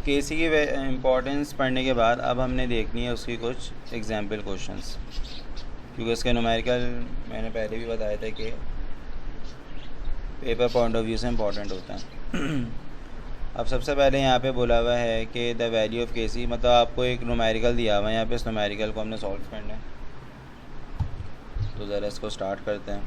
केसी की इम्पोर्टेंस पढ़ने के बाद अब हमने देखनी है उसकी कुछ एग्जाम्पल क्वेश्चंस, क्योंकि उसके न्यूमेरिकल मैंने पहले भी बताया था कि पेपर पॉइंट ऑफ व्यू से इम्पोर्टेंट होता है। अब सबसे पहले यहाँ पे बोला हुआ है कि द वैल्यू ऑफ केसी, मतलब आपको एक न्यूमेरिकल दिया हुआ है यहाँ पे, इस न्यूमेरिकल को हमने सॉल्व करना है। तो ज़रा इसको स्टार्ट करते हैं।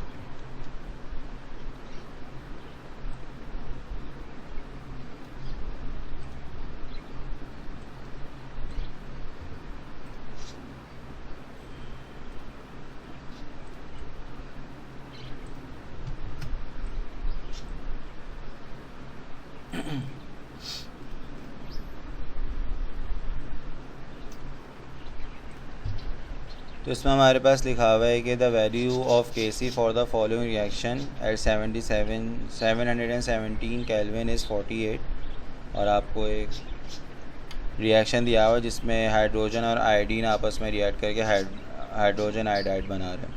तो इसमें हमारे पास लिखा हुआ है कि the value of KC for the following reaction at 717 kelvin is 48। और आपको एक रिएक्शन दिया हुआ है जिसमें हाइड्रोजन और आयोडीन आपस में रिएक्ट करके हाइड्रोजन आयोडाइड बना रहे हैं।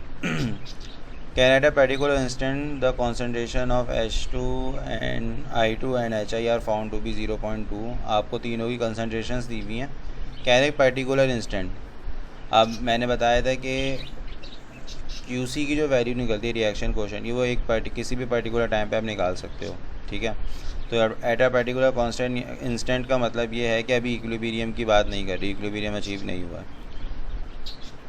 Can at a particular instant the concentration of H2 and I2 and HI are found to be 0.2। आपको तीनों की कंसनट्रेशंस दी हुई हैं। कैन एक पर्टिकुलर इंस्टेंट, अब मैंने बताया था कि QC की जो वैल्यू निकलती है रिएक्शन क्वोशिएंट की, वो किसी भी पर्टिकुलर टाइम पे आप निकाल सकते हो, ठीक है। तो eight a particular constant instant का मतलब ये है कि अभी इक्विलिब्रियम की बात नहीं कर रही, इक्विलिब्रियम अचीव नहीं हुआ है,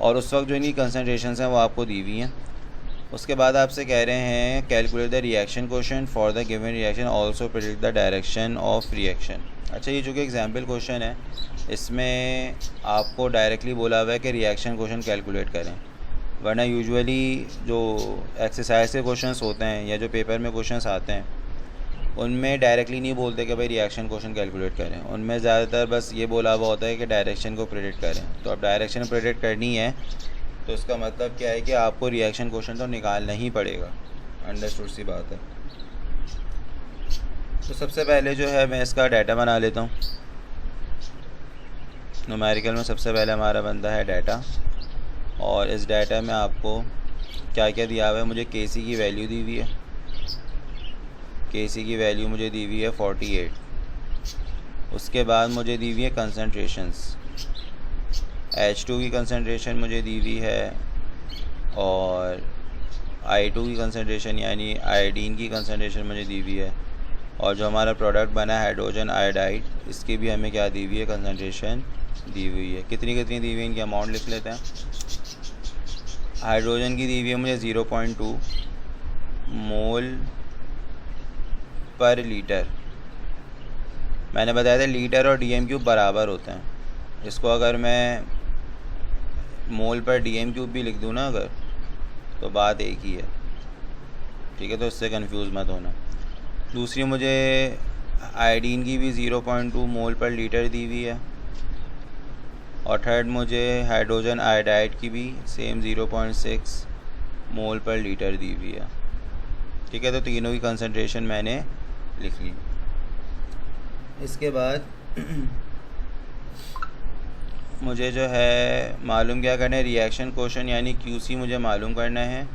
और उस वक्त जो इनकी कंसनट्रेशंस हैं वो आपको दी हुई हैं। उसके बाद आपसे कह रहे हैं calculate the reaction quotient for the given reaction, also predict the direction of reaction. अच्छा, ये जो कि एग्जाम्पल क्वेश्चन है, इसमें आपको डायरेक्टली बोला हुआ है कि रिएक्शन क्वोशिएंट कैलकुलेट करें, वरना यूजुअली जो एक्सरसाइज के क्वेश्चंस होते हैं या जो पेपर में क्वेश्चंस आते हैं उनमें डायरेक्टली नहीं बोलते कि भाई रिएक्शन क्वोशिएंट कैलकुलेट करें। उनमें ज़्यादातर बस ये बोला हुआ होता है कि डायरेक्शन को प्रेडिक्ट करें। तो अब डायरेक्शन प्रेडिक्ट करनी है तो इसका मतलब क्या है कि आपको रिएक्शन क्वोशिएंट तो निकालना ही पड़ेगा। अंडरस्टूड सी बात है। तो सबसे पहले जो है मैं इसका डाटा बना लेता हूँ। न्यूमेरिकल में सबसे पहले हमारा बनता है डाटा, और इस डाटा में आपको क्या क्या दिया हुआ है। मुझे केसी की वैल्यू दी हुई है, केसी की वैल्यू मुझे दी हुई है 48। उसके बाद मुझे दी हुई है कंसनट्रेशंस, H2 की कंसनट्रेशन मुझे दी हुई है, और I2 की कंसनट्रेशन यानी आयोडीन की कंसनट्रेशन मुझे दी हुई है, और जो हमारा प्रोडक्ट बना है हाइड्रोजन आयोडाइड, इसकी भी हमें क्या दी हुई है, कंसनट्रेशन दी हुई है। कितनी कितनी दी हुई है, इनकी अमाउंट लिख लेते हैं। हाइड्रोजन की दी हुई है मुझे 0.2 मोल पर लीटर। मैंने बताया था लीटर और DM³ बराबर होते हैं। इसको अगर मैं मोल पर DM³ भी लिख दूँ ना अगर, तो बात एक ही है, ठीक है। तो इससे कंफ्यूज मत होना। दूसरी मुझे आयोडीन की भी 0.2 मोल पर लीटर दी हुई है, और थर्ड मुझे हाइड्रोजन आयोडाइड की भी सेम 0.6 मोल पर लीटर दी हुई है, ठीक है। तो तीनों की कंसनट्रेशन मैंने लिख ली। इसके बाद मुझे जो है मालूम क्या करना है, रिएक्शन क्वोशिएंट यानी QC मुझे मालूम करना है,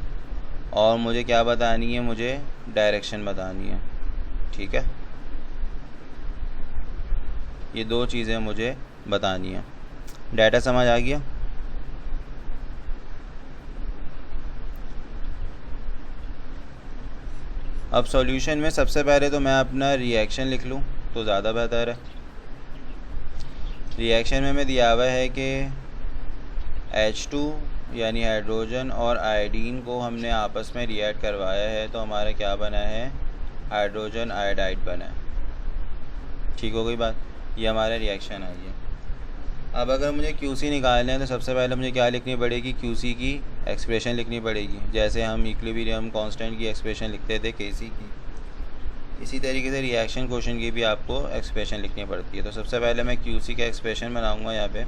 और मुझे क्या बतानी है, मुझे डायरेक्शन बतानी है, ठीक है। ये दो चीज़ें मुझे बतानी है। डाटा समझ आ गया। अब सॉल्यूशन में सबसे पहले तो मैं अपना रिएक्शन लिख लूँ तो ज़्यादा बेहतर है। रिएक्शन में दिया हुआ है कि H2 यानी हाइड्रोजन और आयोडीन को हमने आपस में रिएक्ट करवाया है, तो हमारा क्या बना है, हाइड्रोजन आयोडाइड बना है, ठीक हो गई बात। ये हमारा रिएक्शन है ये। अब अगर मुझे QC निकालना है तो सबसे पहले मुझे क्या लिखनी पड़ेगी, QC की एक्सप्रेशन लिखनी पड़ेगी। जैसे हम इक्विलिब्रियम कांस्टेंट की एक्सप्रेशन लिखते थे KC की, इसी तरीके से रिएक्शन क्वोशिएंट की भी आपको एक्सप्रेशन लिखनी पड़ती है। तो सबसे पहले मैं QC का एक्सप्रेशन बनाऊंगा यहाँ पे,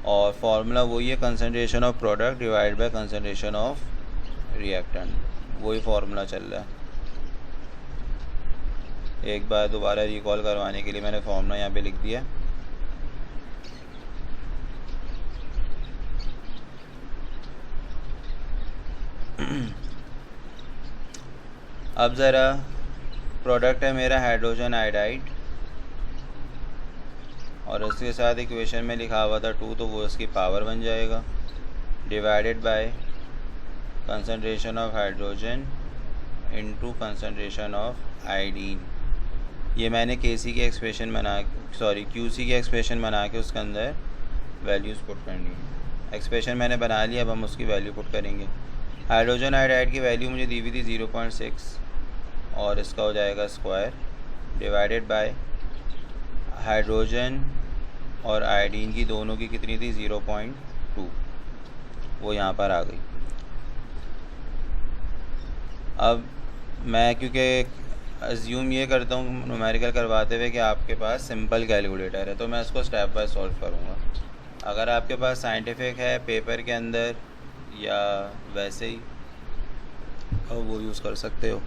और फार्मूला वही है, concentration of product divide by concentration of reactant, वही फार्मूला चल रहा है। एक बार दोबारा रिकॉल करवाने के लिए मैंने फार्मूला यहाँ पे लिख दिया। अब ज़रा प्रोडक्ट है मेरा हाइड्रोजन आयोडाइड, और उसके साथ इक्वेशन में लिखा हुआ था 2, तो वो इसकी पावर बन जाएगा, divided by concentration of hydrogen into concentration of iodine. ये मैंने केसी की एक्सप्रेशन क्यूसी की एक्सप्रेशन बना के उसके अंदर वैल्यूज़ पुट करनी है। एक्सप्रेशन मैंने बना लिया, अब हम उसकी वैल्यू पुट करेंगे। हाइड्रोजन आयोडाइड की वैल्यू मुझे दी हुई थी 0.6 और इसका हो जाएगा स्क्वायर, डिवाइडेड बाय हाइड्रोजन और आयोडीन की दोनों की कितनी थी 0.2, वो यहाँ पर आ गई। अब मैं क्योंकि अज्यूम ये करता हूँ न्यूमेरिकल करवाते हुए कि आपके पास सिंपल कैलकुलेटर है, तो मैं इसको स्टेप बाय सॉल्व करूँगा। अगर आपके पास साइंटिफिक है पेपर के अंदर या वैसे ही वो यूज़ कर सकते हो।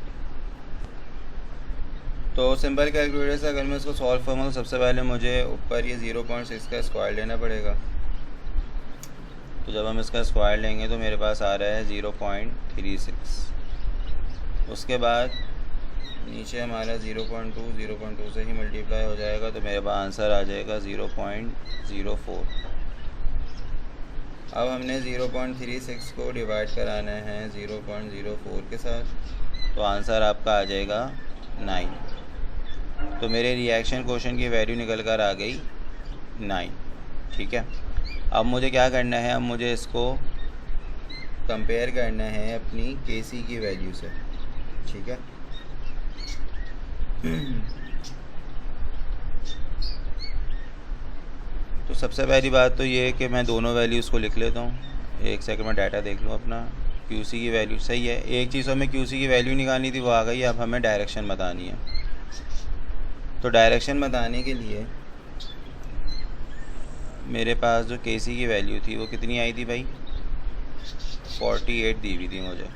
तो सिंपल कैलकुलेटर से अगर मैं इसको सॉल्व करूँगा तो सबसे पहले मुझे ऊपर ये 0.6 का स्क्वायर लेना पड़ेगा। तो जब हम इसका स्क्वायर लेंगे तो मेरे पास आ रहा है 0.36। उसके बाद नीचे हमारा 0.2 से ही मल्टीप्लाई हो जाएगा, तो मेरे पास आंसर आ जाएगा 0.04। अब हमने 0.36 को डिवाइड कराना है 0.04 के साथ, तो आंसर आपका आ जाएगा 9। तो मेरे रिएक्शन क्वोशिएंट की वैल्यू निकल कर आ गई 9। ठीक है, अब मुझे क्या करना है, अब मुझे इसको कंपेयर करना है अपनी केसी की वैल्यू से। ठीक है, तो सबसे पहली बात तो ये है कि मैं दोनों वैल्यूज़ को लिख लेता हूँ। एक सेकंड में डाटा देख लूँ अपना। क्यूसी की वैल्यू सही है, एक चीज़ हमें क्यूसी की वैल्यू निकालनी थी वो आ गई। अब हमें डायरेक्शन बतानी है, तो डायरेक्शन बताने के लिए मेरे पास जो केसी की वैल्यू थी वो कितनी आई थी भाई, 48 दी हुई थी मुझे।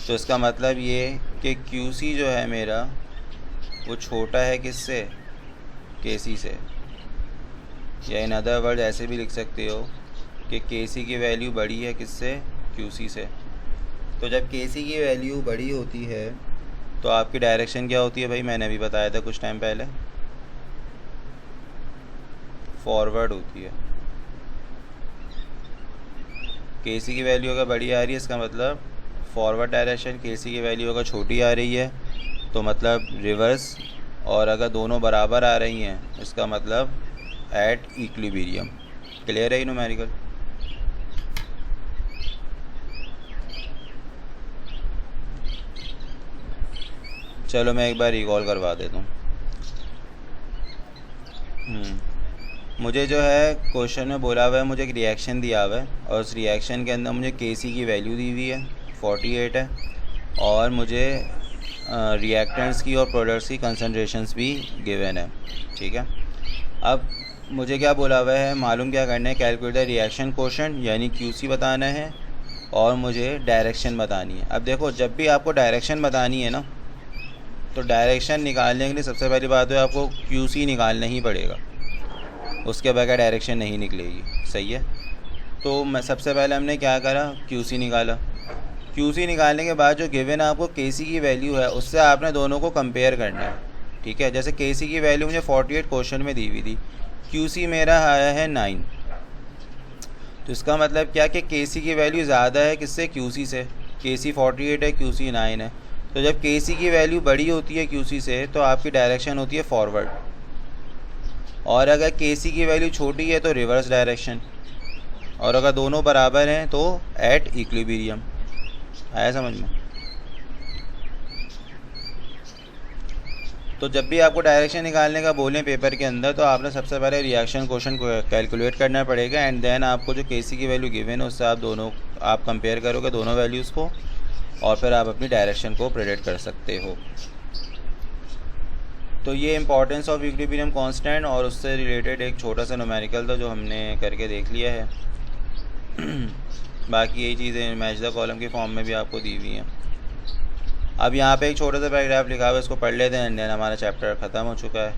तो इसका मतलब ये कि क्यूसी जो है मेरा वो छोटा है किससे, केसी से, या इन अदर वर्ड ऐसे भी लिख सकते हो कि केसी की वैल्यू बड़ी है किससे, क्यूसी से। तो जब केसी की वैल्यू बड़ी होती है तो आपकी डायरेक्शन क्या होती है भाई, मैंने भी बताया था कुछ टाइम पहले, फॉरवर्ड होती है। केसी की वैल्यू अगर बड़ी आ रही है इसका मतलब फॉरवर्ड डायरेक्शन, केसी की वैल्यू अगर छोटी आ रही है तो मतलब रिवर्स, और अगर दोनों बराबर आ रही हैं इसका मतलब एट इक्विलिब्रियम। क्लियर है ये न्यूमेरिकल? चलो मैं एक बार रिकॉल करवा देता हूँ। मुझे जो है क्वेश्चन में बोला हुआ है, मुझे एक रिएक्शन दिया हुआ है और उस रिएक्शन के अंदर मुझे केसी की वैल्यू दी हुई है 48 है, और मुझे रिएक्टेंट्स की और प्रोडक्ट्स की कंसंट्रेशंस भी गिवन है। ठीक है, अब मुझे क्या बोला हुआ है, मालूम क्या करना है, कैलकुलेट द रिएक्शन क्वोशिएंट यानी क्यूसी बताना है और मुझे डायरेक्शन बतानी है। अब देखो जब भी आपको डायरेक्शन बतानी है ना, तो डायरेक्शन निकालने के लिए सबसे पहली बात है आपको क्यूसी निकालना ही पड़ेगा, उसके बगैर डायरेक्शन नहीं निकलेगी। सही है, तो मैं सबसे पहले हमने क्या करा, क्यूसी निकाला। क्यूसी निकालने के बाद जो गिवन आपको केसी की वैल्यू है उससे आपने दोनों को कंपेयर करना है। ठीक है, जैसे केसी की वैल्यू मुझे 48 क्वेश्चन में दी हुई थी, क्यूसी मेरा आया है 9, तो इसका मतलब क्या कि केसी की वैल्यू ज़्यादा है किससे, क्यूसी से। केसी 48 है, क्यूसी 9 है। तो जब केसी की वैल्यू बड़ी होती है क्यूसी से तो आपकी डायरेक्शन होती है फॉरवर्ड, और अगर केसी की वैल्यू छोटी है तो रिवर्स डायरेक्शन, और अगर दोनों बराबर हैं तो एट इक्विलिब्रियम। आया समझ में? तो जब भी आपको डायरेक्शन निकालने का बोलें पेपर के अंदर, तो आपने सबसे पहले रिएक्शन क्वोशिएंट को कैलकुलेट करना पड़ेगा, एंड देन आपको जो केसी की वैल्यू गिवन है उससे आप कंपेयर करोगे दोनों वैल्यूज़ को, और फिर आप अपनी डायरेक्शन को प्रेडिक्ट कर सकते हो। तो ये इंपॉर्टेंस ऑफ इक्विलिब्रियम कांस्टेंट और उससे रिलेटेड एक छोटा सा न्यूमेरिकल था जो हमने करके देख लिया है। बाकी यही चीज़ें मैच द कॉलम के फॉर्म में भी आपको दी हुई हैं। अब यहाँ पे एक छोटा सा पैराग्राफ लिखा हुआ है, इसको पढ़ लेते हैं एंड देन हमारा चैप्टर ख़त्म हो चुका है।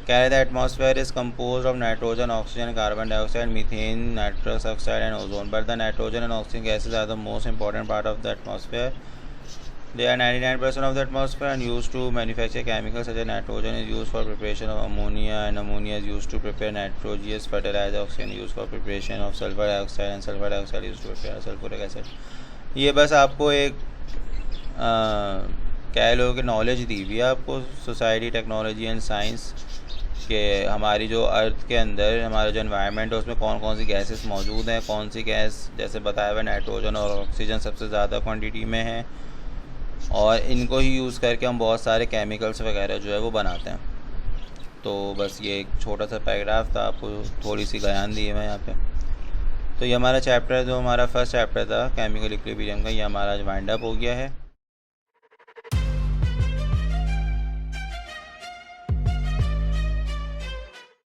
कह रहे थे atmosphere is compose of nitrogen, oxygen, carbon dioxide, methane, nitrous oxide and ozone, but the nitrogen and oxygen gases are the most important part of the atmosphere. They are 99% of the atmosphere and used to manufacture chemicals such as nitrogen is used for preparation of ammonia, and ammonia is used to prepare nitrogenous fertilizer. Oxygen used for preparation of sulfur dioxide and sulfur dioxide used to prepare sulfuric acid. ये बस आपको एक क्या लोगों की knowledge दी हुई है आपको सोसाइटी, टेक्नोलॉजी एंड साइंस कि हमारी जो अर्थ के अंदर हमारा जो एनवायरनमेंट है उसमें कौन कौन सी गैसेस मौजूद हैं, कौन सी गैस जैसे बताया हुआ नाइट्रोजन और ऑक्सीजन सबसे ज़्यादा क्वांटिटी में है, और इनको ही यूज़ करके हम बहुत सारे केमिकल्स वगैरह जो है वो बनाते हैं। तो बस ये एक छोटा सा पैराग्राफ था, आपको थोड़ी सी बयान दी है मैं यहाँ पे। तो ये हमारा चैप्टर जो हमारा फर्स्ट चैप्टर था केमिकल इक्विलिब्रियम का, ये हमारा वाइंड अप हो गया है।